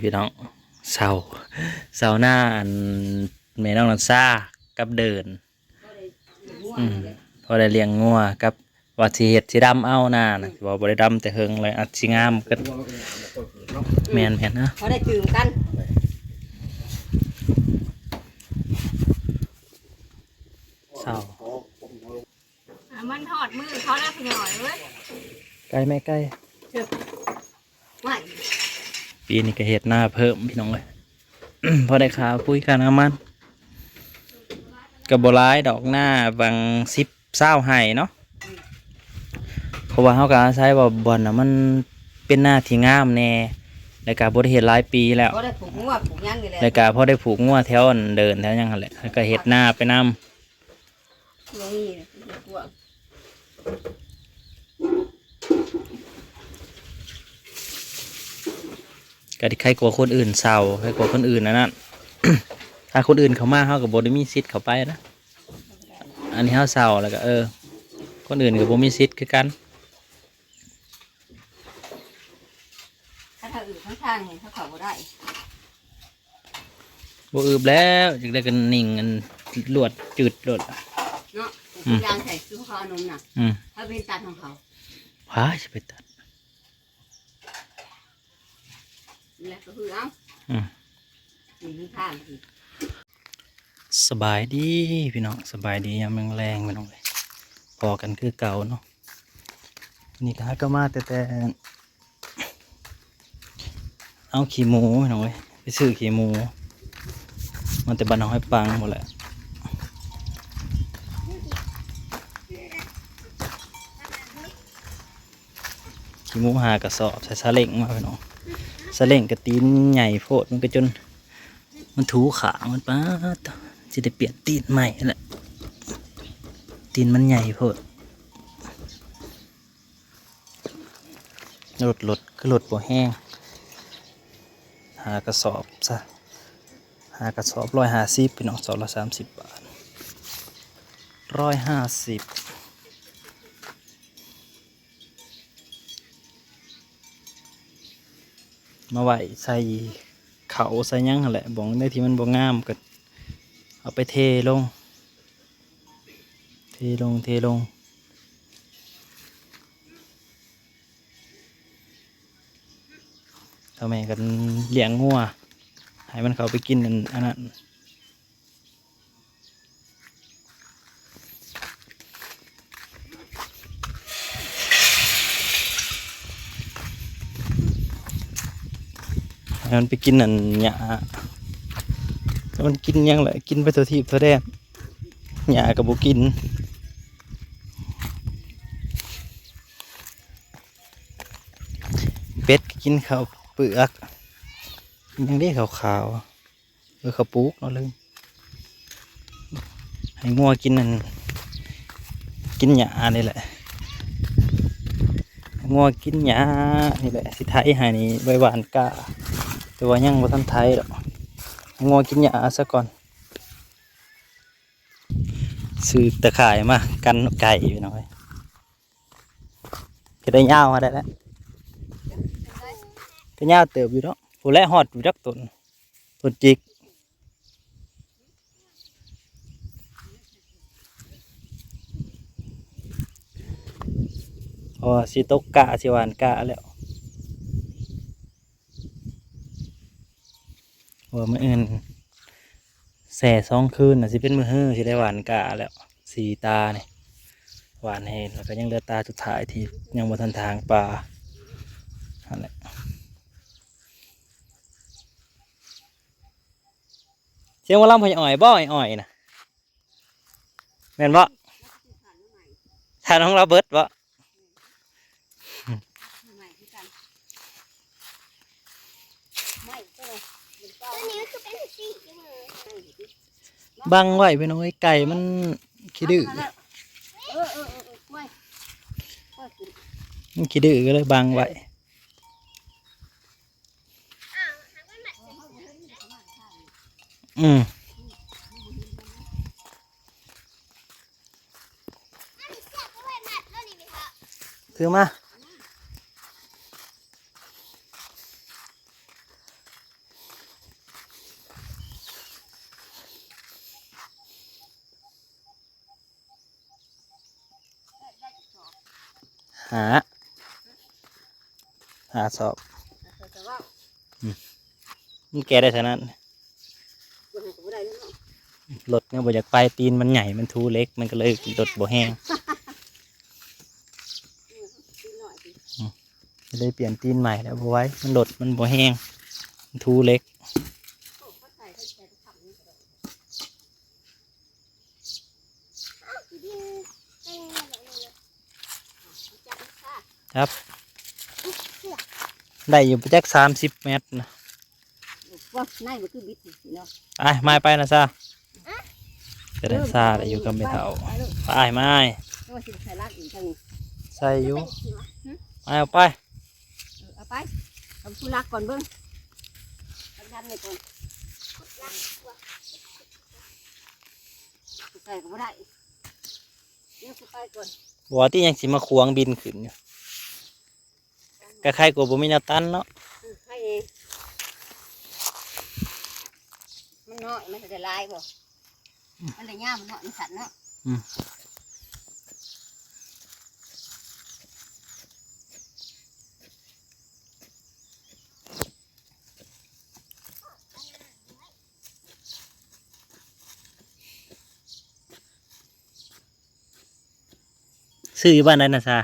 พี่น้องเสาเสาหน้าอันแม่น้องนันซ่ากับเดินพอได้เลี้ยงงัวกับว่าสิเฮ็ดสิดำเอาหน้านะบ่ได้ดำแต่เฮิงเลยอัดสิงามก็แม่นนะเขาได้ตื่มกันเสามันถอดมือเขาได้พี่หน่อยเว้ยใกล้แม่ใกล้ไม่ปีนี้ก็เฮ็ดหน้าเพิ่มพี่น้องเลย พอได้ขาปุ้ยกันน้ำมันกับโบราณดอกหน้าบาง10-20ไห้เนาะเพราะว่าเขาก็อาศัยว่าบอนน่ะมันเป็นหน้าที่งามแน่รายการบริเฮ็ดหลายปีแล้วเขาได้ผูกงัวผูกยันนี่แหละรายการพอได้ผูกงัวแถวเดินแถวยังหั่นแหละแล้วก็เฮ็ดหน้าไปนำนี่กลัวก็ที่ใครกลัวคนอื่นเศร้าใครกลัวคนอื่นนั่น ถ้าคนอื่นเขามาเขากับบได้มีสิทธิ์เขาไปนะอันนี้เขาเศร้าแล้วก็คนอื่นกับบมีสิทธิ์คือกันถ้าทางอื่นข้างๆเนี่ยเขาบ่ได้บ่อึบแล้วอยากได้กันนิ่งกันลวดจืดลวดเนาะยางใส่ซื้อข้าวนมน่ะถ้าเป็นตัดของเขาว้าจะไปตัดแล้วก็คือเอานี่ข้างคือสบายดีพี่น้องสบายดียามแรงพี่น้องเลยพอกันคือเก่าเนาะนี่ก็มาแต่เอาขี้หมูพี่น้องเลยไปซื้อขี้หมูมันแต่บ้านน้องให้ปังหมดแหละขี้หมูหากระสอบใส่ซาเล้งมาพี่น้องซาเล้งกระตีนใหญ่โพดมันก็จนมันถูขามันป้าจะได้เปลี่ยนตีนใหม่แหละตีนมันใหญ่โพดรถก็รถบ่แห้งหากระสอบซะหากระสอบ150พี่น้องสอบละ30 บาท150มาไหวใส่เขาใส่ยังแหละบ่งได้ที่มันบ่งามก็เอาไปเทลงทำไมกันเลี้ยงงัวให้มันเขาไปกินอันนั้นให้มันไปกินอันหญ้ามันกินยังแหละกินไปตัวทีบตัวแดนหญ้ากับบุกินเป็ดกินข้าวเปลือกยังได้ขาวข้าวปลูกเราเลยให้งัวกินนั่นกินหญ้านี่แหละงัวกินหญ้านี่แหละสิไทยให้นี่ใบหวานกะแต่ว่ายังบ่ทันไทยหรอกงัวกินหญ้าซะก่อนซื้อตะข่ายมากันไก่ไปหน่อยก็ได้ยาวมาได้แล้วก็ยาวเติบอยู่เนาะผู้แลหอดอยู่จักต้นจิกพอสิตกกะสิหวานกะแล้วว่ามื้ออื่นแส่2 คืนน่ะสิเป็นมื้อฮื้อสิได้หวานกะแล้ว4 ตาเนี่ยหวานเห็นแล้วก็ยังเหลือตาสุดท้ายที่ยังบ่ทันทางปลานั่นแหละเสียงว่าลำพอยอ่อยบ่อ่อยนะแม่นบ่ถ้าน้องเราเบิดบ่บังไว้ไปน้อยไก่มันขี้ดื้อมันขี้ดื้อก็เลยบังไว้ถือมา หาสอบ แต่ว่า มันแกได้เท่านั้น คนไหนก็ไม่ได้ด้วยเนาะ รถเนี่ยบ่อยากไปตีนมันใหญ่มันทูเล็กมันก็เลยรถบ่แห้ง ตีหน่อยสิ จะได้เปลี่ยนตีนใหม่แล้วบ่ไว้มันรถมันบ่แห้งมันทูเล็ก โอ้เขาใส่ให้แกทำนี่ก็ได้จับค่ะ ครับ ได้อยู่ประจัก30 เมตรนะ ว่าในมันคือบิดสิเนาะ ไอ้ไม้ไปนะซาจะได้ซาได้อยู่กับไม่เท่าไปไม้ ก็ว่าสิใส่ลากอีกทางนี้ ใส่อยู่ไปเอาไป เอาไปทำธุระก่อนเบิ้งทำยันเลยก่อนใส่ก็ไม่ได้เดี๋ยวไปก่อน บ่ที่ยังสิมาควงบินขึ้นอยู่ก็ใครกลัวบ่มีแนวตันเนาะ ให้เองมันน้อยมันจะลายบ่มันเลยง่ามมันเนาะมันสันเนาะซื้ออยู่บ้านใดนะซา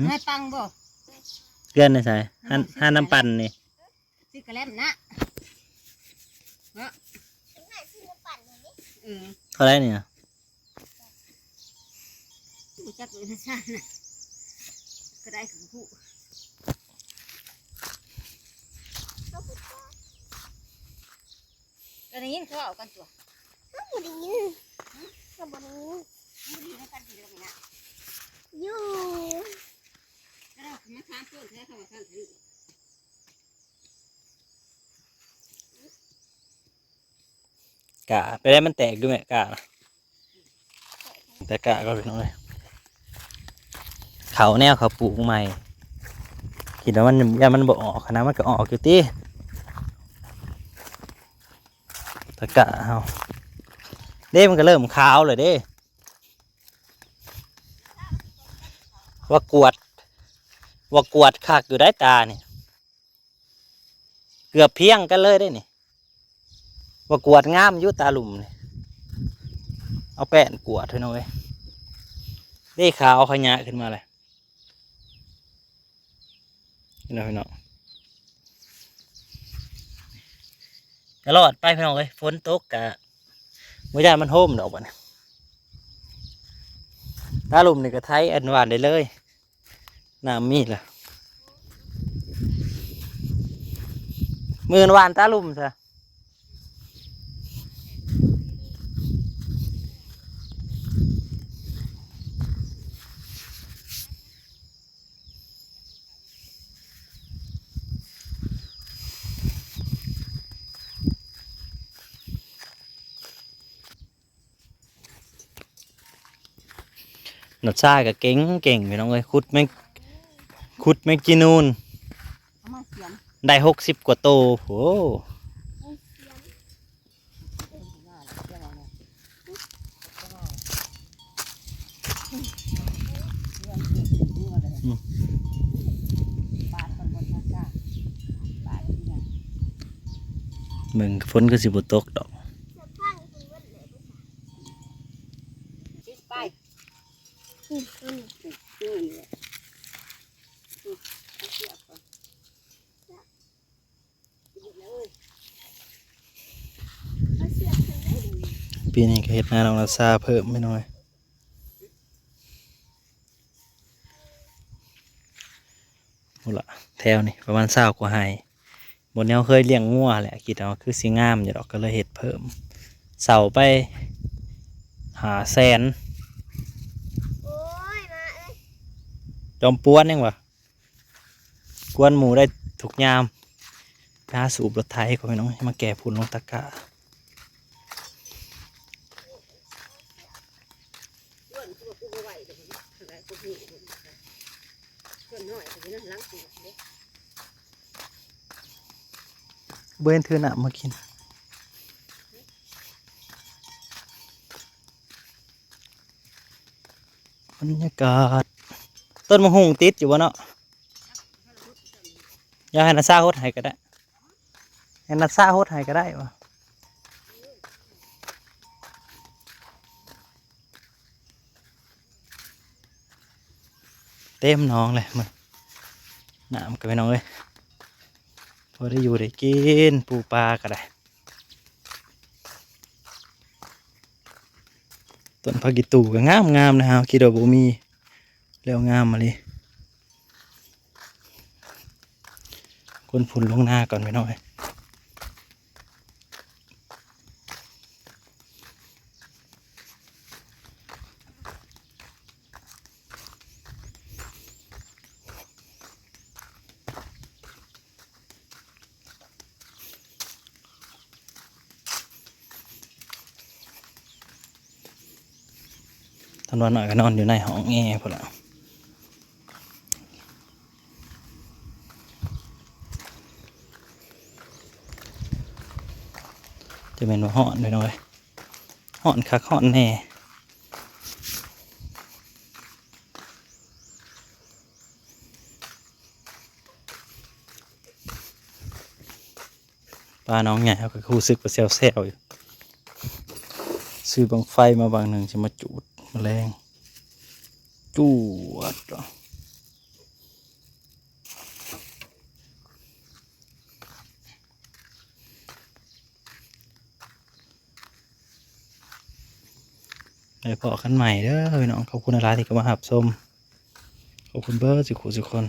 ให้ปังบ่ เกลือนนะซาห้าน้ำปั่นนี่ ซื้อกระแลมนะเนาะอืม เท่าไหรเนี่ย รู้จักเลยนะชานะก็ได้ของผู้ก็ได้ยินเขาเอากันตัวก็ได้ยินก็บ่ได้ยินบ่ได้ยินกันทีละนะอยู่ก็ได้มาถามต้นแท้เขาว่าท่านถือก ะไปได้มันแตกด้วยไหมกะนะแต่กะก็เป็นน้อยเขาแนวเขาปลูกใหม่คิดว่ามันยังมันบ่ออกนะมันก็ออกอยู่ตีแต่กะเอาเด้มันก็เริ่มขาวเลยเด้ว่ากวดคักอยู่ได้ตาเนี่ยเกือบเพียงกันเลยได้นี่ว่ากวดงามอยู่ตาหลุมนี่เอาแป้นกวดเถอะน้อยได้ขาวขยะขึ้นมาเลยพี่น้องก็รอดไปพี่น้องเลยฝนตกกะไม่ได้มันโฮมดอกบ่เนี่ยตาหลุมนี่ก็ไทยอันหวานได้เลยน้ำมีดล่ะมือนหวานตาหลุมซะหนวดซ่าก็เก่งพี่น้องเลยขุดแมงจีนูน เอามาเขียน ได้60 กว่าโตโหมึงฝนก็สิบ่ตกดอก ชิดไปนี่แหละเอาเสียบก่อนหยุดแล้วเว้ย ปีนี้ก็เฮ็ดนาน้องนาซาเพิ่มไม่น้อยโหละแถวนี่ประมาณ20 กว่าไร่บนแนวเคยเลี้ยงงัวแหละคิดเอาคือสิงามอยู่ดอกก็เลยเฮ็ดเพิ่มเสาไป500,000จอมป้วนยังวะกวนหมูได้ทุกยามไปหาสูบรถไถก็ไม่น้องให้มาแก่พุ่นลงตะกร้า ล้วนคือว่ากูบ่ไหวเดี๋ยวมันอะไรกูหิวส่วนน้อยแต่นี่ล้างตัวเด้ เบิ้นเธอหนะมากิน บรรยากาศต้นมะฮุงติดอยู่วะเนาะอย่าให้นาซาโฮดให้ก็ได้ให้นาซาโฮดให้ก็ได้วะเต็มหน้องเลยมึงน้ำกับไปน้องเลยพอได้อยู่ได้กินปูปลาก็ได้ต้นผักกีตูก็งามงามนะฮะคิดว่าบ่มีแล้วงามมาเลยคนผุนลงหน้าก่อนไปหน่อยตอนวันหน่อยก็นอนอยู่ในห้องแอร์พอแล้วจะเป็นว่าห่อนไปหน่อยห่อนคักห่อนแน่ปลาน้องใหญ่เขาก็รู้สึกว่าแซวๆอยู่ซื้อบังไฟมาบางหนึ่งจะมาจูดแมลงจูดไปพอกันใหม่เด้อพี่น้องขอบคุณอะไรที่เข้ามาหับชมขอบคุณเบอร์สิคุณทุกคน